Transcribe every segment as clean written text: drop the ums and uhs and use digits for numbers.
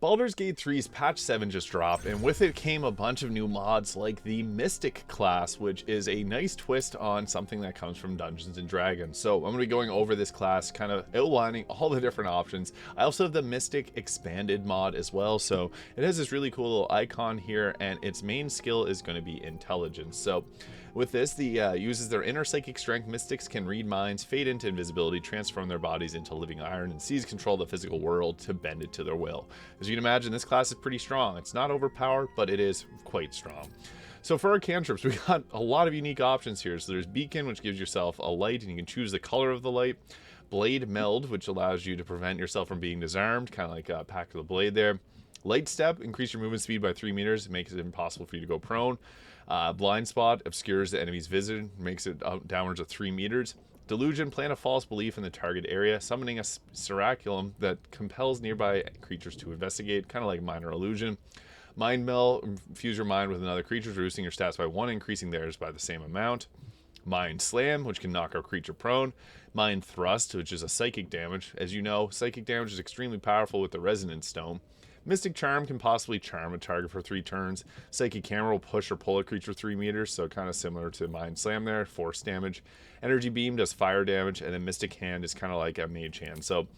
Baldur's Gate 3's patch 7 just dropped, and with it came a bunch of new mods like the Mystic class, which is a nice twist on something that comes from Dungeons & Dragons. So I'm going to be going over this class, kind of outlining all the different options. I also have the Mystic expanded mod as well, so it has this really cool little icon here, and its main skill is going to be intelligence. So with this, the uses their inner psychic strength. Mystics can read minds, fade into invisibility, transform their bodies into living iron, and seize control of the physical world to bend it to their will. As you can imagine, this class is pretty strong. It's not overpowered, but it is quite strong. So for our cantrips, we got a lot of unique options here. So there's Beacon, which gives yourself a light, and you can choose the color of the light. Blade Meld, which allows you to prevent yourself from being disarmed, kind of like a Pack of the Blade there. Light Step, increase your movement speed by 3 meters, makes it impossible for you to go prone. Blind Spot obscures the enemy's vision, makes it downwards of 3 meters. Delusion, plant a false belief in the target area, summoning a Siraculum that compels nearby creatures to investigate, kind of like Minor Illusion. Mind Meld, infuse your mind with another creature, reducing your stats by 1, increasing theirs by the same amount. Mind Slam, which can knock a creature prone. Mind Thrust, which is a psychic damage. As you know, psychic damage is extremely powerful with the Resonance Stone. Mystic Charm can possibly charm a target for 3 turns. Psychic Hammer will push or pull a creature 3 meters, so kind of similar to Mind Slam there, force damage. Energy Beam does fire damage, and then Mystic Hand is kind of like a Mage Hand. So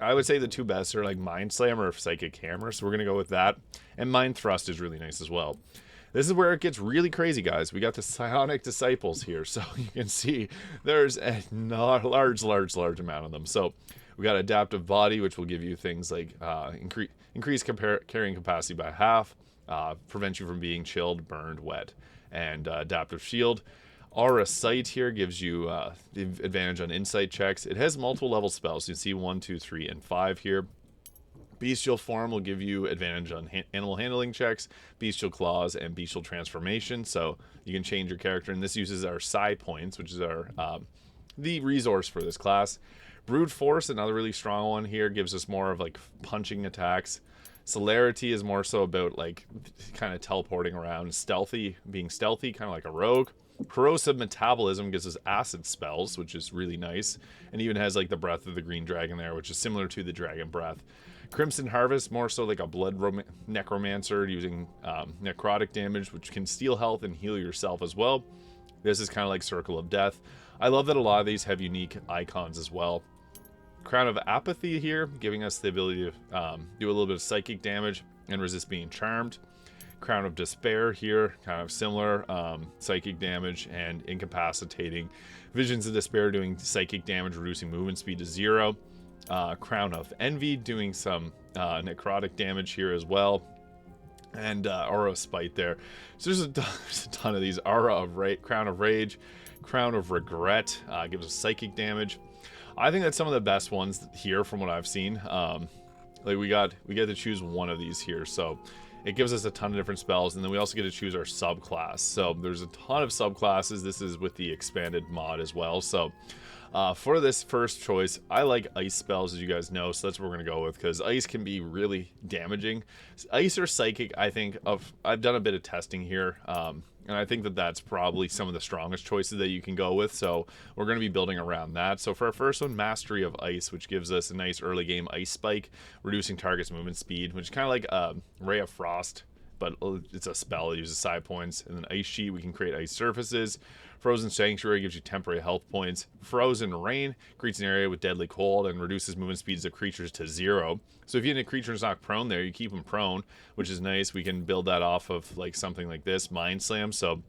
I would say the two best are like Mind Slam or Psychic Hammer, so we're going to go with that. And Mind Thrust is really nice as well. This is where it gets really crazy, guys. We got the Psionic Disciples here, so you can see there's a large amount of them. So we got Adaptive Body, which will give you things like increase carrying capacity by half, prevent you from being chilled, burned, wet, and Adaptive Shield. Aura Sight here gives you the advantage on insight checks. It has multiple level spells. You can see 1, 2, 3, and 5 here. Bestial Form will give you advantage on animal handling checks, Bestial Claws, and Bestial Transformation. So you can change your character, and this uses our Psi points, which is our the resource for this class. Brute Force, another really strong one here, gives us more of like punching attacks. Celerity is more so about like kind of teleporting around. Stealthy, being stealthy, kind of like a rogue. Corrosive Metabolism gives us acid spells, which is really nice, and even has like the Breath of the Green Dragon there, which is similar to the Dragon Breath. Crimson Harvest, more so like a blood necromancer using necrotic damage, which can steal health and heal yourself as well. This is kind of like Circle of Death. I love that a lot of these have unique icons as well. Crown of Apathy here, giving us the ability to do a little bit of psychic damage and resist being charmed. Crown of Despair here, kind of similar, psychic damage and incapacitating. Visions of Despair doing psychic damage, reducing movement speed to 0. Crown of Envy doing some necrotic damage here as well. And Aura of Spite there. So there's a ton of these. Crown of Rage, Crown of Regret gives us psychic damage. I think that's some of the best ones here from what I've seen. Like we get to choose one of these here, so it gives us a ton of different spells, and then we also get to choose our subclass. So there's a ton of subclasses. This is with the expanded mod as well. So for this first choice, I like ice spells, as you guys know, so that's what we're going to go with, because ice can be really damaging. Ice or psychic, I think, I've done a bit of testing here, and I think that that's probably some of the strongest choices that you can go with, so we're going to be building around that. So for our first one, Mastery of Ice, which gives us a nice early game ice spike, reducing target's movement speed, which is kind of like Ray of Frost, but it's a spell. It uses side points. And then Ice Sheet, we can create ice surfaces. Frozen Sanctuary gives you temporary health points. Frozen Rain creates an area with deadly cold and reduces movement speeds of creatures to 0. So if you have a creature that's not prone there, you keep them prone, which is nice. We can build that off of like something like this, Mind Slam. So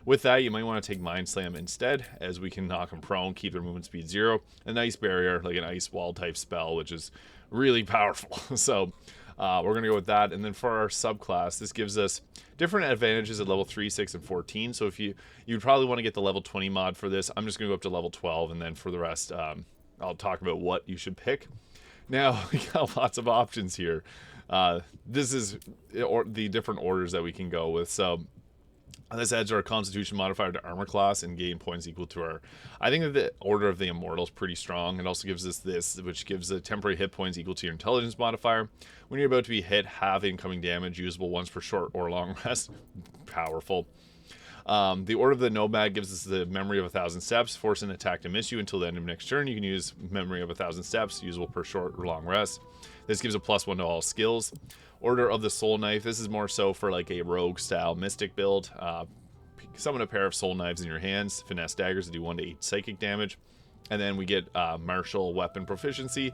with that, you might want to take Mind Slam instead, as we can knock them prone, keep their movement speed 0. An Ice Barrier, like an Ice Wall type spell, which is really powerful. So we're going to go with that. And then for our subclass, this gives us different advantages at level 3, 6, and 14. So if you'd probably want to get the level 20 mod for this. I'm just going to go up to level 12, and then for the rest, I'll talk about what you should pick. Now, we got lots of options here. This is the different orders that we can go with. So this adds our Constitution modifier to armor class and gain points equal to our... I think that the Order of the Immortal is pretty strong. It also gives us this, which gives a temporary hit points equal to your intelligence modifier. When you're about to be hit, have incoming damage, usable once for short or long rest. Powerful. The Order of the Nomad gives us the Memory of 1,000 Steps, force an attack to miss you until the end of next turn. You can use Memory of 1,000 Steps, usable per short or long rest. This gives a +1 to all skills. Order of the Soul Knife. This is more so for like a rogue style mystic build. Summon a pair of soul knives in your hands. Finesse daggers that do 1 to 8 psychic damage. And then we get martial weapon proficiency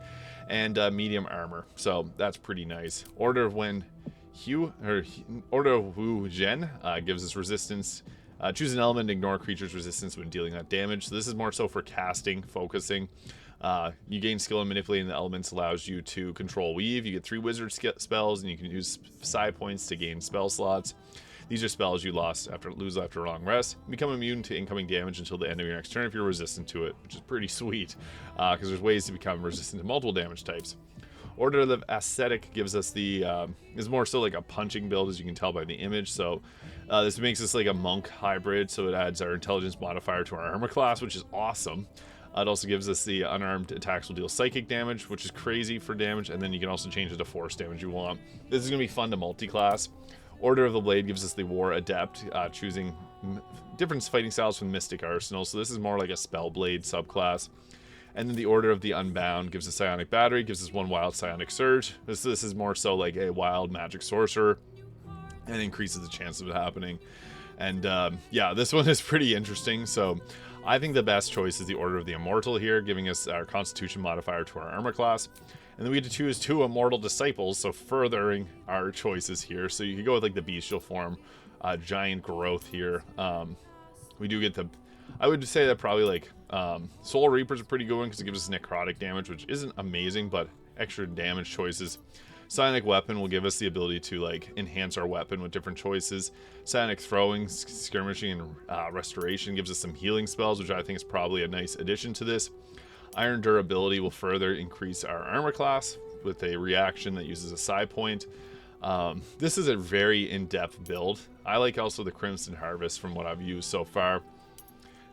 and medium armor. So that's pretty nice. Order of Wu Zhen gives us resistance. Choose an element and ignore creature's resistance when dealing that damage. So this is more so for casting, focusing. You gain skill in manipulating the elements, allows you to control weave. You get 3 wizard spells, and you can use psi points to gain spell slots. These are spells you lose after a long rest. Become immune to incoming damage until the end of your next turn if you're resistant to it, which is pretty sweet, because there's ways to become resistant to multiple damage types. Order of the Ascetic gives us the is more so like a punching build, as you can tell by the image. So this makes us like a monk hybrid, so it adds our intelligence modifier to our armor class, which is awesome. It also gives us the unarmed attacks will deal psychic damage, which is crazy for damage, and then you can also change it to force damage you want. This is going to be fun to multi-class. Order of the Blade gives us the War Adept, choosing different fighting styles from Mystic Arsenal, so this is more like a Spellblade subclass. And then the Order of the Unbound gives us Psionic Battery, gives us 1 wild Psionic Surge. This is more so like a wild magic sorcerer, and increases the chance of it happening. And yeah, this one is pretty interesting, so I think the best choice is the Order of the Immortal here, giving us our Constitution modifier to our armor class. And then we get to choose 2 Immortal Disciples, so furthering our choices here. So you could go with like the Bestial Form, Giant Growth here. We do get the, I would say that probably like Soul Reaper's a pretty good one because it gives us necrotic damage, which isn't amazing, but extra damage choices. Psionic Weapon will give us the ability to like enhance our weapon with different choices. Psionic Throwing, Skirmishing, and Restoration gives us some healing spells, which I think is probably a nice addition to this. Iron Durability will further increase our armor class with a reaction that uses a psi point. This is a very in-depth build. I like also the Crimson Harvest from what I've used so far.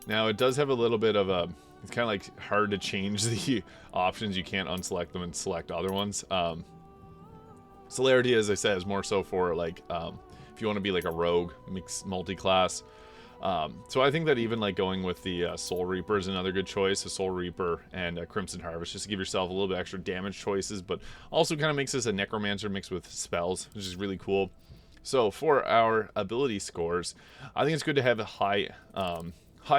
Now it does have a little bit of a, it's kind of like hard to change the options. You can't unselect them and select other ones. Celerity, as I said, is more so for like if you want to be like a rogue mix multi-class. So I think that even like going with the Soul Reaper is another good choice, a Soul Reaper and a Crimson Harvest, just to give yourself a little bit extra damage choices, but also kind of makes this a Necromancer mixed with spells, which is really cool. So for our ability scores, I think it's good to have a high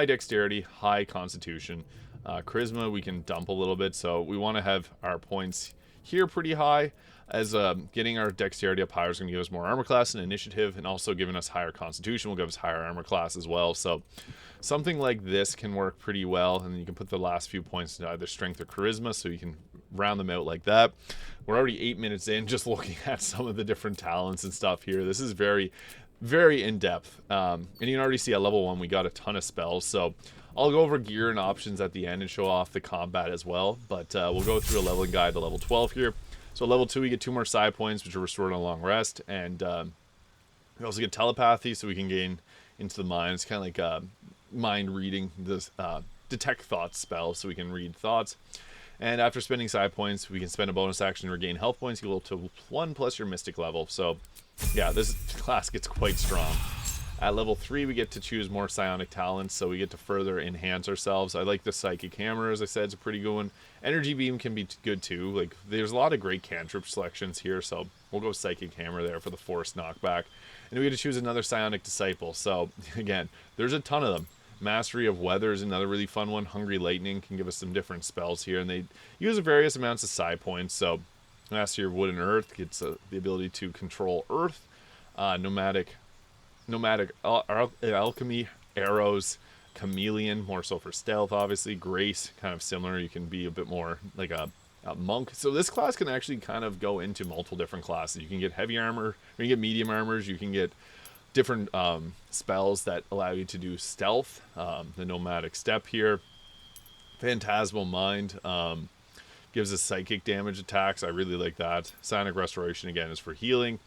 dexterity, high constitution. Charisma we can dump a little bit, so we want to have our points here pretty high, as getting our dexterity up higher is going to give us more armor class and initiative, and also giving us higher constitution will give us higher armor class as well. So something like this can work pretty well, and then you can put the last few points into either strength or charisma, so you can round them out like that. We're already 8 minutes in just looking at some of the different talents and stuff here. This is very, very in-depth, and you can already see at level 1 we got a ton of spells, so I'll go over gear and options at the end and show off the combat as well, but we'll go through a leveling guide to level 12 here. So level 2 we get 2 more psi points, which are restored on a long rest, and we also get telepathy, so we can gain into the mind. It's kind of like mind reading, this detect thoughts spell, so we can read thoughts. And after spending psi points, we can spend a bonus action to regain health points equal to 1 plus your mystic level. So yeah, this class gets quite strong. At level 3, we get to choose more psionic talents, so we get to further enhance ourselves. I like the Psychic Hammer, as I said, it's a pretty good one. Energy Beam can be good too. Like, there's a lot of great cantrip selections here, so we'll go Psychic Hammer there for the Force knockback. And we get to choose another Psionic Disciple. So, again, there's a ton of them. Mastery of Weather is another really fun one. Hungry Lightning can give us some different spells here, and they use various amounts of psi points. So, Mastery of Wood and Earth gets the ability to control Earth. Nomadic Alchemy, Arrows, Chameleon, more so for stealth, obviously. Grace, kind of similar. You can be a bit more like a monk. So this class can actually kind of go into multiple different classes. You can get heavy armor, you can get medium armors, you can get different spells that allow you to do stealth. The Nomadic Step here. Phantasmal Mind gives us psychic damage attacks. I really like that. Psionic Restoration, again, is for healing.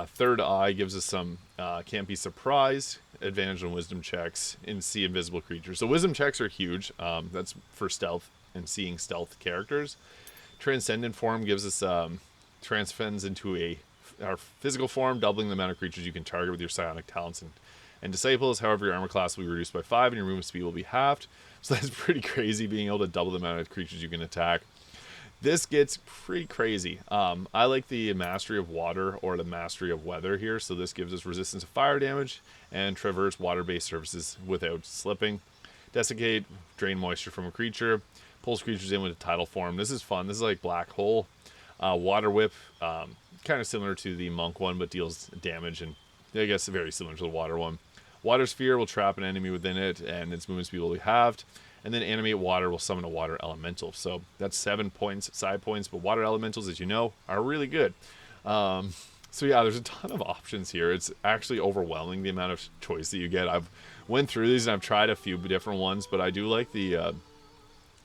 Third Eye gives us some Can't Be Surprised, advantage on wisdom checks, and see invisible creatures. So wisdom checks are huge. That's for stealth and seeing stealth characters. Transcendent Form gives us transcends into our physical form, doubling the amount of creatures you can target with your psionic talents and disciples. However, your armor class will be reduced by 5 and your movement speed will be halved. So that's pretty crazy, being able to double the amount of creatures you can attack. This gets pretty crazy. I like the Mastery of Water or the Mastery of Weather here. So this gives us resistance to fire damage and traverse water-based surfaces without slipping. Desiccate, drain moisture from a creature. Pulls creatures in with a tidal form. This is fun. This is like Black Hole. Water Whip, kind of similar to the Monk one, but deals damage, and I guess very similar to the Water one. Water Sphere will trap an enemy within it, and its movement speed will be halved. And then Animate Water will summon a Water Elemental. So that's 7 points, side points, but Water Elementals, as you know, are really good. So yeah, there's a ton of options here. It's actually overwhelming, the amount of choice that you get. I've went through these and I've tried a few different ones, but I do like the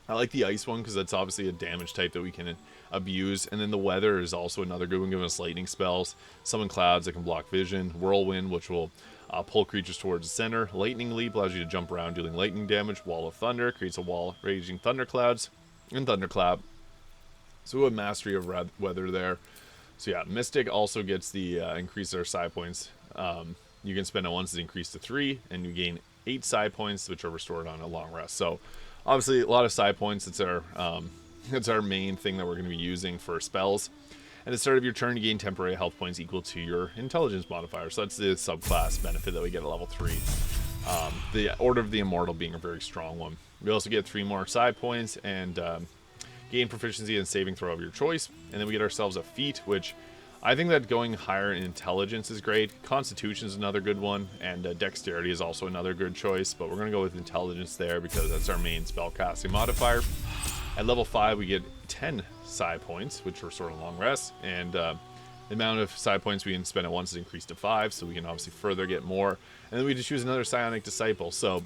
ice one because that's obviously a damage type that we can abuse. And then the weather is also another good one, giving us lightning spells, summon clouds that can block vision, whirlwind, which will pull creatures towards the center. Lightning leap allows you to jump around dealing lightning damage. Wall of thunder creates a wall raging thunderclouds, and thunderclap. So a mastery of weather there. So yeah, Mystic also gets the increase our side points. You can spend it once, it's increased to 3, and you gain 8 side points, which are restored on a long rest. So obviously a lot of side points. It's our main thing that we're going to be using for spells. And at the start of your turn, you gain temporary health points equal to your intelligence modifier. So that's the subclass benefit that we get at level 3. The Order of the Immortal being a very strong one. We also get 3 more side points and gain proficiency in saving throw of your choice. And then we get ourselves a feat, which I think that going higher in intelligence is great. Constitution is another good one, and dexterity is also another good choice. But we're going to go with intelligence there because that's our main spellcasting modifier. At level 5, we get 10 side points, which restore a long rest, and the amount of side points we can spend at once is increased to 5, so we can obviously further get more. And then we just choose another Psionic Disciple. So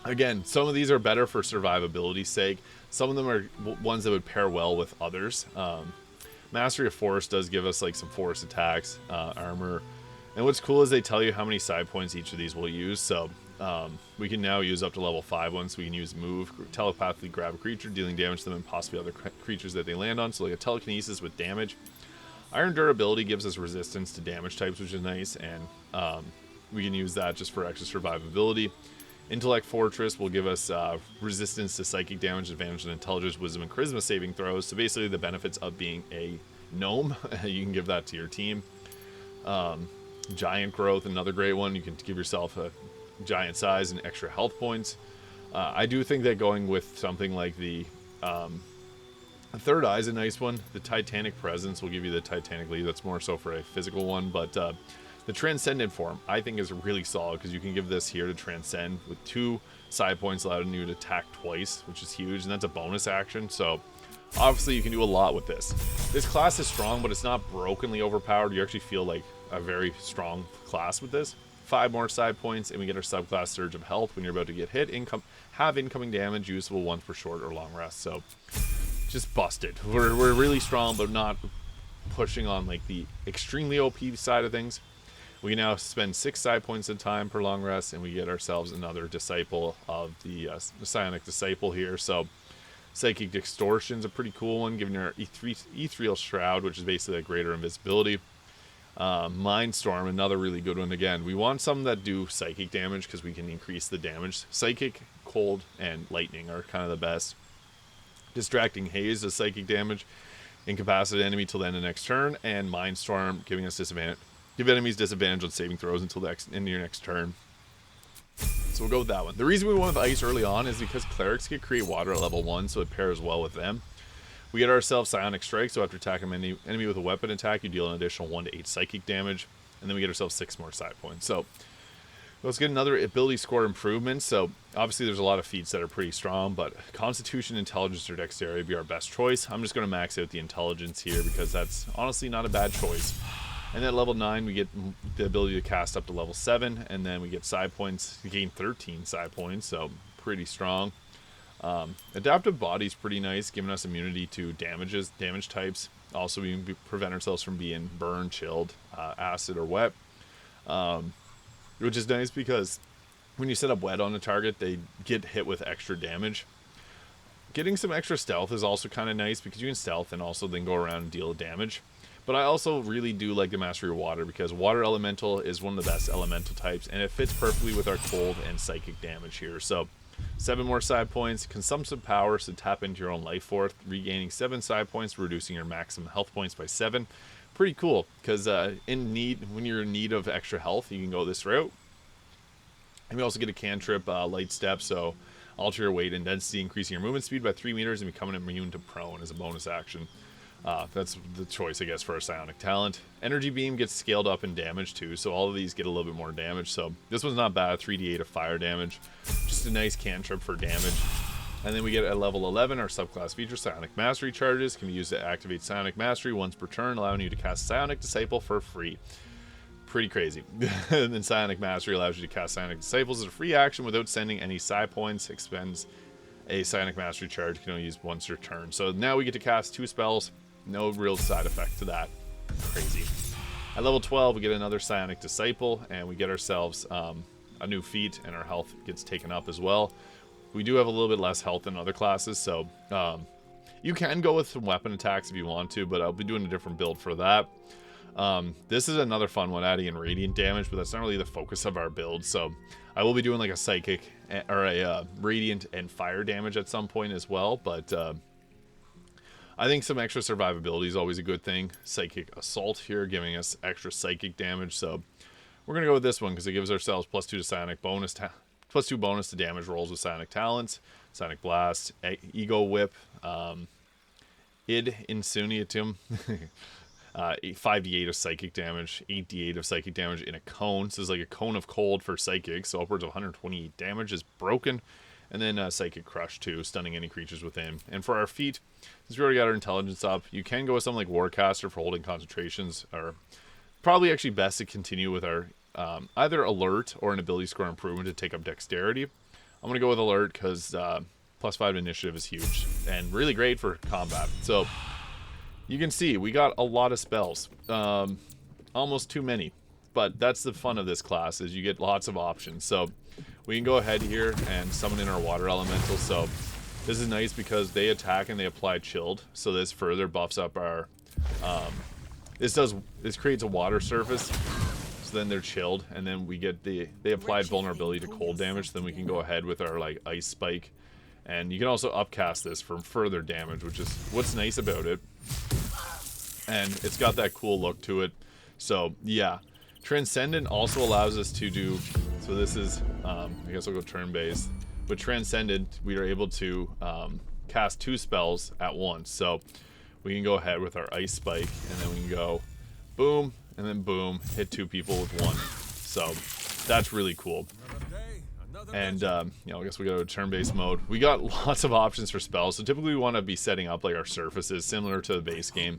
again, some of these are better for survivability's sake. Some of them are ones that would pair well with others. Mastery of Forest does give us like some forest attacks, armor. And what's cool is they tell you how many side points each of these will use. So we can now use up to level 5 ones. We can use Move, telepathically grab a creature, dealing damage to them and possibly other creatures that they land on. So like a telekinesis with damage. Iron Durability gives us resistance to damage types, which is nice. And we can use that just for extra survivability. Intellect Fortress will give us resistance to psychic damage, advantage on intelligence, wisdom, and charisma saving throws. So basically the benefits of being a gnome. You can give that to your team. Giant Growth, another great one. You can give yourself a giant size and extra health points. I do think that going with something like the Third Eye is a nice one. The Titanic Presence will give you the Titanic Lead. That's more so for a physical one, but the Transcendent form I think is really solid because you can give this here to Transcend with 2 side points, allowing you to attack twice, which is huge, and that's a bonus action. So obviously you can do a lot with this. This class is strong, but it's not brokenly overpowered. You actually feel like a very strong class with this. 5 more side points, and we get our subclass Surge of Health when you're about to get hit. Have incoming damage, usable once per short or long rest. So just busted. We're really strong, but not pushing on like the extremely OP side of things. We can now spend 6 side points at a time per long rest, and we get ourselves another disciple of the Psionic Disciple here. So Psychic Distortion is a pretty cool one, giving her Ethereal Shroud, which is basically a greater invisibility. Mindstorm, another really good one. Again, we want some that do psychic damage because we can increase the damage. Psychic, cold, and lightning are kind of the best. Distracting Haze does psychic damage, incapacitate enemy till the end of the next turn, and Mindstorm giving us disadvantage. Give enemies disadvantage on saving throws until the end of your next turn. So we'll go with that one. The reason we went with Ice early on is because Clerics can create water at level 1, so it pairs well with them. We get ourselves Psionic Strike, so after attacking an enemy with a weapon attack, you deal an additional 1 to 8 psychic damage, and then we get ourselves 6 more side points. So let's get another ability score improvement. So obviously there's a lot of feats that are pretty strong, but Constitution, Intelligence, or Dexterity would be our best choice. I'm just going to max out the Intelligence here because that's honestly not a bad choice. And then at level 9, we get the ability to cast up to level 7, and then we get side points. We gain 13 side points, so pretty strong. Adaptive Body is pretty nice, giving us immunity to damage types. Also, we can prevent ourselves from being burned, chilled, acid, or wet. Which is nice because when you set up wet on a target, they get hit with extra damage. Getting some extra stealth is also kind of nice because you can stealth and also then go around and deal damage. But I also really do like the Mastery of Water because Water Elemental is one of the best elemental types, and it fits perfectly with our cold and psychic damage here. So 7 more psi points, consumptive power, so tap into your own life force, regaining 7 psi points, reducing your maximum health points by 7. Pretty cool, because when you're in need of extra health, you can go this route. And we also get a cantrip, light step, so alter your weight and density, increasing your movement speed by 3 meters and becoming immune to prone as a bonus action. That's the choice, I guess, for a psionic talent. Energy beam gets scaled up in damage too, so all of these get a little bit more damage. So this one's not bad, 3d8 of fire damage. Just a nice cantrip for damage. And then we get at level 11 our subclass feature, Psionic Mastery charges. Can be used to activate Psionic Mastery once per turn, allowing you to cast Psionic Disciple for free. Pretty crazy. And then Psionic Mastery allows you to cast Psionic Disciples as a free action without sending any psi points. Expends a Psionic Mastery charge, can only use once per turn. So now we get to cast 2 spells. No real side effect to that. Crazy. At level 12, we get another Psionic Disciple, and we get ourselves a new feat, and our health gets taken up as well. We do have a little bit less health than other classes, so you can go with some weapon attacks if you want to, but I'll be doing a different build for that. This is another fun one, adding in radiant damage, but that's not really the focus of our build, so I will be doing like a psychic or a radiant and fire damage at some point as well, but I think some extra survivability is always a good thing. Psychic Assault here, giving us extra psychic damage. So we're going to go with this one because it gives ourselves +2 to Psionic bonus, +2 bonus to damage rolls with Psionic Talents, Psionic Blast, Ego Whip, Id Insunitum, 5d8 of psychic damage, 8d8 of psychic damage in a cone. So it's like a cone of cold for psychic, so upwards of 128 damage is broken. And then Psychic Crush too, stunning any creatures within. And for our feat, since we already got our intelligence up, you can go with something like Warcaster for holding concentrations, or probably actually best to continue with our either Alert or an ability score improvement to take up Dexterity. I'm going to go with Alert because +5 to initiative is huge and really great for combat. So you can see we got a lot of spells, almost too many. But that's the fun of this class, is you get lots of options. So we can go ahead here and summon in our water elemental. So this is nice because they attack and they apply chilled. So this further buffs up our this creates a water surface. So then they're chilled, and then we get they applied vulnerability to cold damage. So then we can go ahead with our like ice spike. And you can also upcast this for further damage, which is what's nice about it. And it's got that cool look to it. So yeah. Transcendent also allows us to do, so this is, I guess I'll go turn-based. With Transcendent, we are able to cast 2 spells at once. So we can go ahead with our Ice Spike, and then we can go boom, and then boom, hit 2 people with 1. So that's really cool. And, you know, I guess we go to turn-based mode. We got lots of options for spells, so typically we want to be setting up like our surfaces similar to the base game.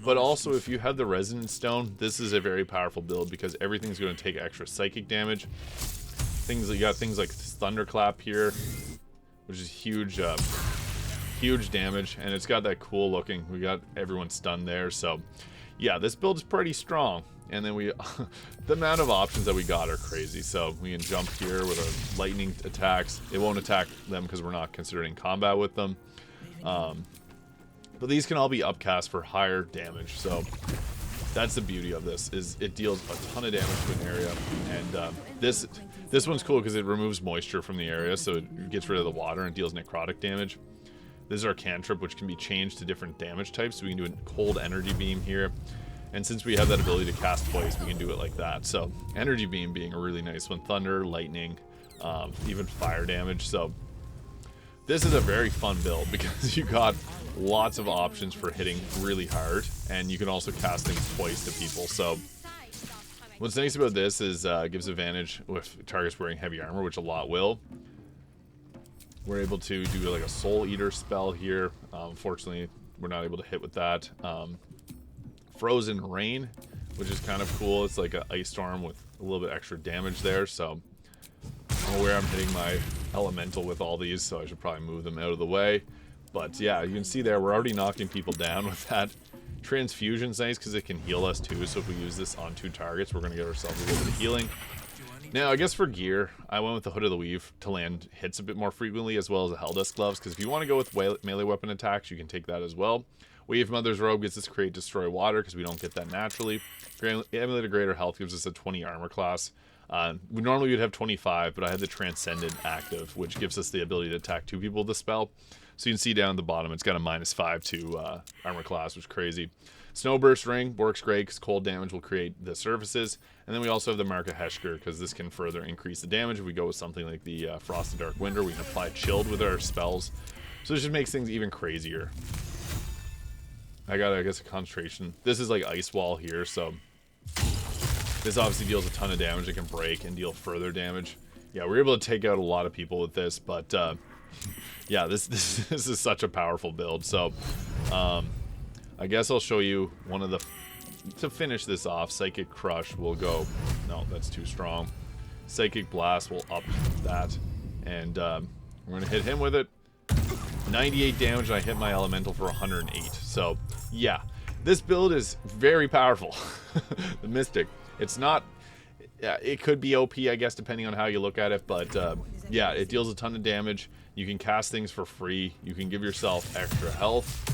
But also, if you have the Resonance Stone, this is a very powerful build because everything's going to take extra psychic damage. You got things like Thunderclap here, which is huge, huge damage, and it's got that cool looking. We got everyone stunned there, so yeah, this build is pretty strong. And then we, the amount of options that we got are crazy. So we can jump here with our lightning attacks. It won't attack them because we're not considering combat with them. But these can all be upcast for higher damage. So that's the beauty of this, is it deals a ton of damage to an area. And this one's cool because it removes moisture from the area, so it gets rid of the water and deals necrotic damage. This is our cantrip, which can be changed to different damage types. So we can do a cold energy beam here. And since we have that ability to cast twice, we can do it like that. So energy beam being a really nice one. Thunder, lightning, even fire damage. So this is a very fun build because you got lots of options for hitting really hard. And you can also cast things twice to people. So what's nice about this is it gives advantage with targets wearing heavy armor, which a lot will. We're able to do like a Soul Eater spell here. Unfortunately, we're not able to hit with that. Frozen Rain, which is kind of cool. It's like an ice storm with a little bit extra damage there, so I'm aware I'm hitting my elemental with all these, so I should probably move them out of the way. But yeah, you can see there we're already knocking people down with that. Transfusion's nice because it can heal us too, so if we use this on 2 targets, we're going to get ourselves a little bit of healing. Now, I guess for gear, I went with the Hood of the Weave to land hits a bit more frequently, as well as the Helldust Gloves, because if you want to go with melee weapon attacks, you can take that as well. Wave Mother's Robe gets us Create Destroy Water, because we don't get that naturally. Emulator Greater Health gives us a 20 armor class. We normally would have 25, but I had the Transcendent active, which gives us the ability to attack 2 people with the spell. So you can see down at the bottom, it's got a -5 to armor class, which is crazy. Snowburst Ring works great because cold damage will create the surfaces. And then we also have the Mark of Heshker, because this can further increase the damage. If we go with something like the Frost of Dark Winter, we can apply Chilled with our spells. So this just makes things even crazier. I got, I guess, a concentration. This is like Ice Wall here, so this obviously deals a ton of damage. It can break and deal further damage. Yeah, we're able to take out a lot of people with this, but yeah, this is such a powerful build. So I guess I'll show you one of the, to finish this off. Psychic Crush will go, no, that's too strong. Psychic Blast will up that, and we're gonna hit him with it. 98 damage, and I hit my elemental for 108. So yeah, this build is very powerful. The Mystic, it's not, yeah, it could be OP, I guess, depending on how you look at it, but yeah, it deals a ton of damage. You can cast things for free. You can give yourself extra health.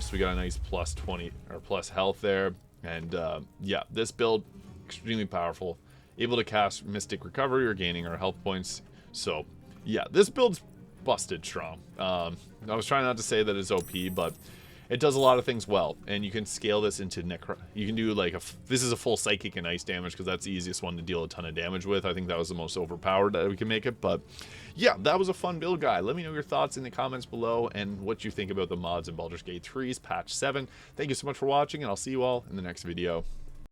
So we got a nice plus 20 or plus health there, and yeah, this build extremely powerful. Able to cast Mystic Recovery or gaining our health points. So yeah, this build's busted strong. I was trying not to say that it's OP, but it does a lot of things well, and you can scale this into you can do like this is a full psychic and ice damage, because that's the easiest one to deal a ton of damage with. I think that was the most overpowered that we can make it. But yeah, that was a fun build, guy. Let me know your thoughts in the comments below and what you think about the mods in Baldur's Gate 3's patch 7. Thank you so much for watching, and I'll see you all in the next video.